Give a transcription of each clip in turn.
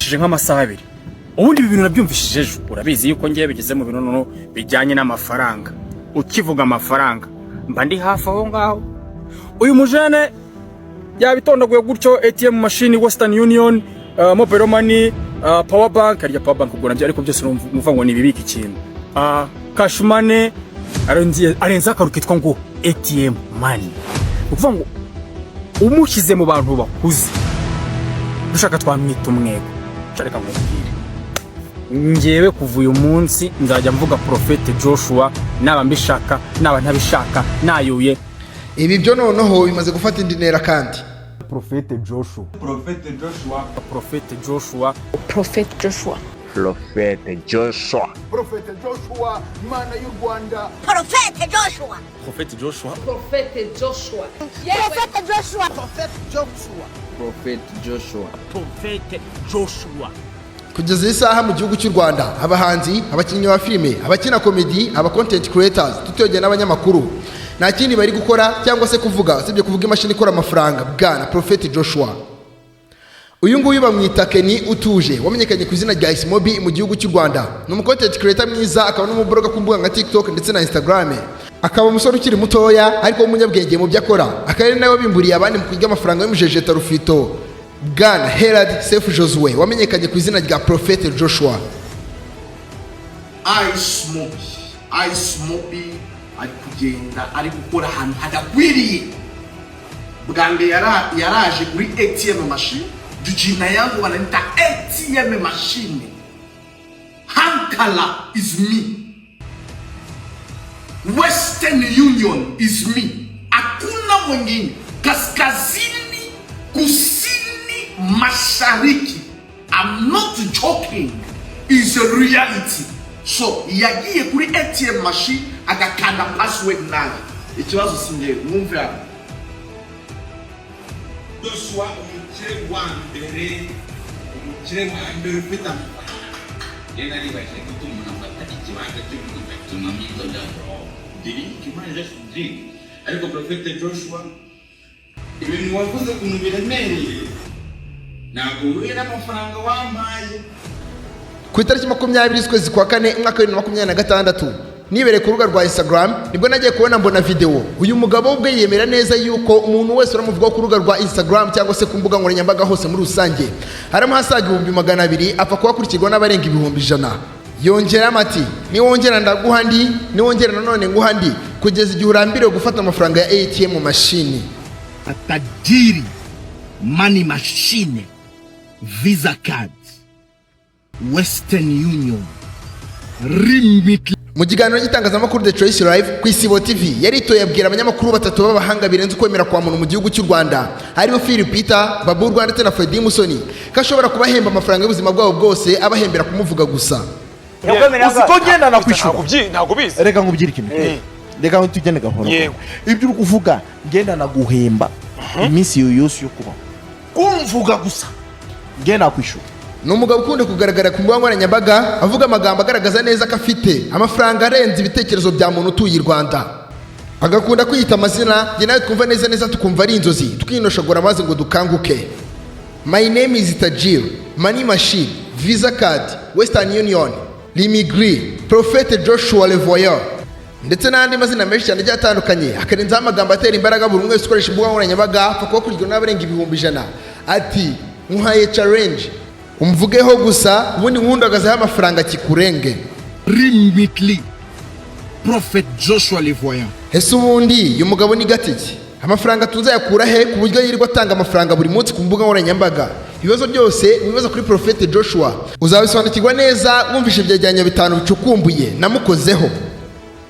cije nk'amasaha abiri ubundi ibi bintu nabyumvishije ejo urabizi yuko ngiye bigeze mu bintu bijyanye n'amafaranga ukivuga amafaranga mba ndi hafi aho ngaho uyu mujene yabitondaguye gutyo ATM machine Western Union mobile money power bank arya power bank ubwo nabyo ariko byose numva ngo nibibika ikintu cash money arenza akarukitwa ngo ATM money ukuvuga ngo umushyize mu bantu bakuze dushaka twamwita umwego cyareka nkubwire ngewe kuva uyu munsi nzajya mvuga Prophete Joshua naba mbishaka naba ntabishaka nayuye ibi byo noneho bimaze gufata indi ntera kandi Prophete Joshua Prophete Joshua Prophete Joshua Prophete Joshua Prophete Joshua Prophete Joshua Imana y'u Rwanda Prophete Joshua Prophete Joshua Prophete Joshua Prophete Joshua Prophete Joshua Prophete Joshua Prophete Joshua kugeza isaha mu gihugu cy'u Rwanda abahanzi abakinnyi ba filime abakina comedy aba content creators tutogeye n'abanyamakuru nta kindi bari gukora cyangwa se kuvuga usibye kuvuga imashini ikora amafaranga bwana Prophete Joshua uyu nguyu bamwita Kenny Utuje wamenyekanye ku izina rya Ismobi mu gihugu cy'u Rwanda ni umu content creator mwiza akaba n'umubloga ku mbuga nka TikTok ndetse na Instagram akaba umusore ukiri mutoya ariko w'umunyabwenge mu byo akora akaba nawe bimburiye abandi mu kwiga amafaranga y'umujejeta rufito bwana Herald Sefu Josue wamenyekanye ku izina rya Prophete Joshua Ismobi ari kugenda ari gukora ahantu hadakwiriye bwa mbere yaraje kuri ATM machine jina yangu wanaita ATM machine Hankala is me Western Union is me hakuna mwingine kaskazini kusini mashariki I'm not joking is a reality so yagiye kuri ATM machine agakanda password nayo ikibazo singe mwumve hapa Joshua umukire wa mbere ufite yenda ribaje gutuma nafata ikibanza cyo gutuma mizo ndabro diri kibanza cy'undi ariko Prophete Joshua ibintu wavuze kuntu biremereye ntabwo wera amafaranga wamaye ku itariki 20 z'ukwezi kwa kane umwaka wa 2026 nibereye ku rubuga rwa Instagram nibwo nagiye kubona mbona video uyu mugabo ubwe yemera neza yuko umuntu wese uramuvuga ku rubuga rwa Instagram cyangwa se ku mbuga nkoranyambaga hose muri rusange harimo hasaga 200,000 apfa kubakurikirwa n'abarenga 100,000 yongera amati niwongera ndaguha ndi niwongera nanone nguha ndi kugeza igihe urambiriwe gufata amafaranga ya ATM machine atajiri money machine Visa card Western Union Remit mu kiganiro gitangazamakuru The Choice Live ku Isibo TV yaritoye abwira abanyamakuru batatu b'abahanga birenze kwemera kwa muntu mu gihugu cy'u Rwanda aribo Philip Peter Babu Rwanda ndetse na Freddy Musoni kashobora kubahemba amafaranga y'ubuzima bwabo bwose abahembera kumuvuga gusa uziko ngenda nakwishura ntabwo bizi reka nkubwire ikintu reka ntitugende gahoro ibyo uri kuvuga ngenda naguhemba iminsi yose yo kubaho kumvuga gusa ngenda nakwishura ni umugabo ukunda kugaragara ku mbuga nkoranyambaga avuga amagambo agaragaza neza ko afite amafaranga arenze ibitekerezo bya muntu utuye i Rwanda agakunda kwiyita amazina njye nawe twumva neza tukumva ari inzozi tukinoshagura amazi ngo dukanguke my name is Tajir Money Machine Visa Card Western Union Limigri Prophete Joshua Le Voyeur ndetse n'andi mazina menshi cyane agiye atandukanye akarenzaho amagambo atera imbaraga buri wese ukoresha imbuga nkoranyambaga apfa kubakurikirwa n'abarenga 100,000 ati nkuhaye challenge umvugeho gusa ubundi nkundagazaho amafaranga kikurenge Remitly Prophet Joshua Le Voyeur ese ubundi uyu mugabo ni gatiki amafaranga tuzayakura he ku buryo yirirwa atanga amafaranga buri munsi ku mbuga nkoranyambaga ibibazo byose wibaza kuri Prophete Joshua uzabisobanukirwa neza wumvishe ibyegeranyo 5 bicukumbuye namukozeho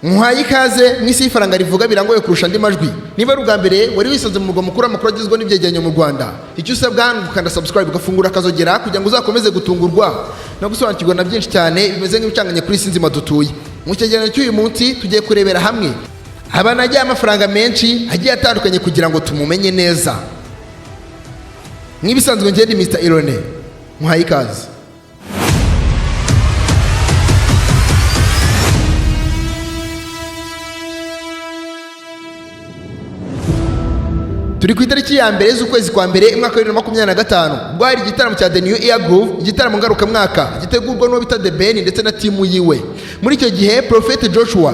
nkuhaye ikaze mwisi y'ifaranga rivuga birangoye kurusha andi majwi niba ari ubwa mbere wari wisanze mu murwa mukuru amakuru agezweho n'ibyegeranyo mu Rwanda icyo usabwa ni gukanda subscribe ugafungura akazogera kugira ngo uzakomeze gutungurwa no gusobanukirwa na byinshi cyane bimeze nk'ibicanganye kuri isi nzima dutuye mu cyegeranyo cy'uyu munsi tugiye kurebera hamwe abanajya amafaranga menshi agiye atandukanye kugira ngo tumumenye neza nk'ibisanzwe ngende Mr Irone nkuhaye ikaze turi ku itariki ya mbere z'ukwezi kwa mbere mwaka wa 2025 ubwo hari igitaramo cya The New Year Groove, igitaramo ngarukamwaka gitegurwa n'uwo bita The Ben ndetse na timu yiwe. Muri icyo gihe Prophet Joshua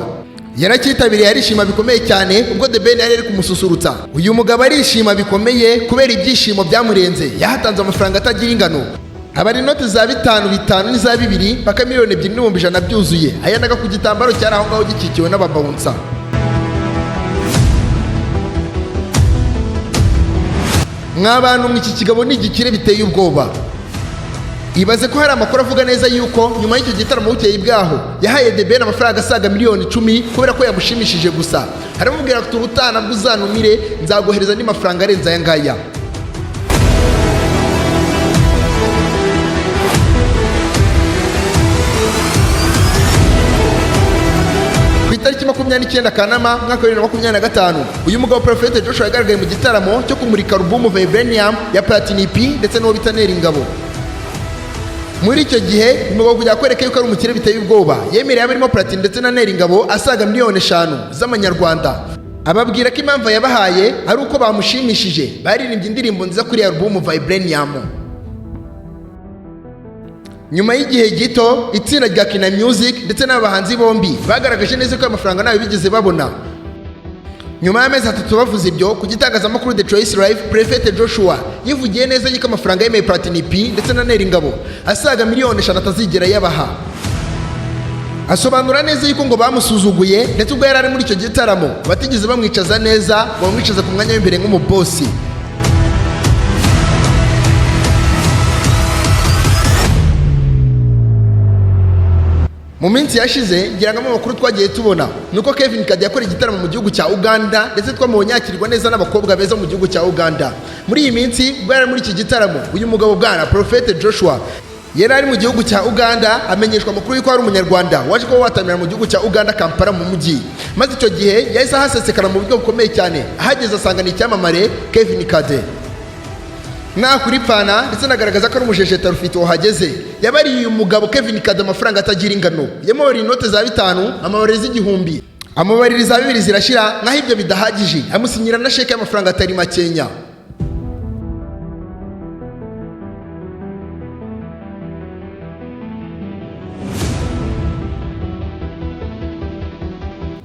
yarakitabiriye, arishima bikomeye cyane ubwo The Ben yari kumususurutsa. Uyu mugabo arishima bikomeye kubera ibyishimo byamurenze, yahatanze amafaranga atagira ingano. Abari inoti za 5 n'iza 2 paka miliyoni 2,100 byuzuye, ayanaga ku gitambaro cyari aho ngaho gikikiwe n'ababawunsa. Mw'abantu mw'iki kigabo ni igikire biteye ubwoba. Ibaze ko hari amakuru avuga neza yuko nyuma y'icyo gitaramo bukeye bwaho yahaye The Ben amafaranga asaga miliyoni 10 kubera ko yamushimishije gusa. Haramubwira ati ubutana bw'uzanumire nzagohereza andi mafaranga arenze aya ngaya. Tariki 29 Kanama mwaka wa 2025 uyu mugabo Prophet Joshua yagaragaye mu gitaramo cyo kumurika album Vibranium ya Platini P ndetse n'uwo bita Neri Ngabo. Muri icyo gihe umugabo kujya kwereka yuko ari umukire biteye ubwoba, yemereye abarimo Platini ndetse na Neri Ngabo asaga miliyoni 5 z'amanyarwanda. Ababwira ko impamvu yabahaye ari uko bamushimishije, baririmbye indirimbo nziza kuri album Vibranium. Nyuma y'igihe gito itsinda rya Kina Music ndetse n'abahanzi bombi bagaragaje neza ko amafaranga nayo bigeze babona. Nyuma y'amezi 3 bavuze ibyo ku gitangazamakuru The Choice Live, Prophet Joshua yivugiye neza yuko amafaranga yemeye Platini P ndetse na Neri Ngabo asaga miliyoni 5 atazigera yabaha. Asobanura neza yuko ngo bamusuzuguye ndetse ubwo yari ari muri icyo gitaramo batigeze bamwicaza neza, bamwicaza ku mwanya w'imbere nk'umubosi. Mu minsi yashize ngira ngo amakuru twagiye tubona nuko Kevin Kade yakora igitaramo mu gihugu cya Uganda ndetse twamubonye yakirwa neza n'abakobwa beza mu gihugu cya Uganda. Muri iyi minsi ubwo yari muri iki gitaramo uyu mugabo bwana Prophet Joshua yari ari mu gihugu cya Uganda, amenyeshwa amakuru yuko ari umunyarwanda waje kuba watamira mu gihugu cya Uganda Kampala mu mujyi. Maze icyo gihe yahise ahasesekara mu buryo bukomeye cyane, ahageze asanga ni icyamamare Kevin Kade. Kuri pana ndetse nagaragaza ko ari umujejeta rufite wahageze. Yabariye uyu mugabo Kevin Kade amafaranga atagira ingano, yamubariye inote za 5, amabare z'igihumbi, amabariri za 2 zirashira, naho ibyo bidahagije amusinyira na sheke y'amafaranga atari makenya.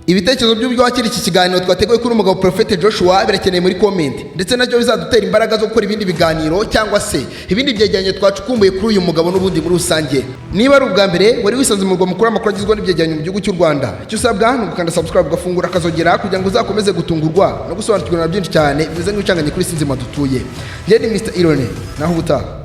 Ibitekerezo by'uburyo wakira iki kiganiro twateguye kuri umugabo Prophet Joshua birakeneye muri comment, ndetse nacyo bizadutera imbaraga zo gukora ibindi biganiro cyangwa se ibindi byegeranyo twacukumbuye kuri uyu mugabo n'ubundi muri rusange. Niba ari ubwa mbere wari wisanze mu murwa mukuru amakuru agizwe n'ibyegeranyo mu gihugu cy'u Rwanda, icyo usabwa ni ugukanda subscribe ugafungura akazogera kugira ngo uzakomeze gutungurwa no gusobanukirwa na byinshi cyane bivuze nk'ibicanganye kuri sinzima dutuye. Njye ni Mr. Irone, naho ubutaha.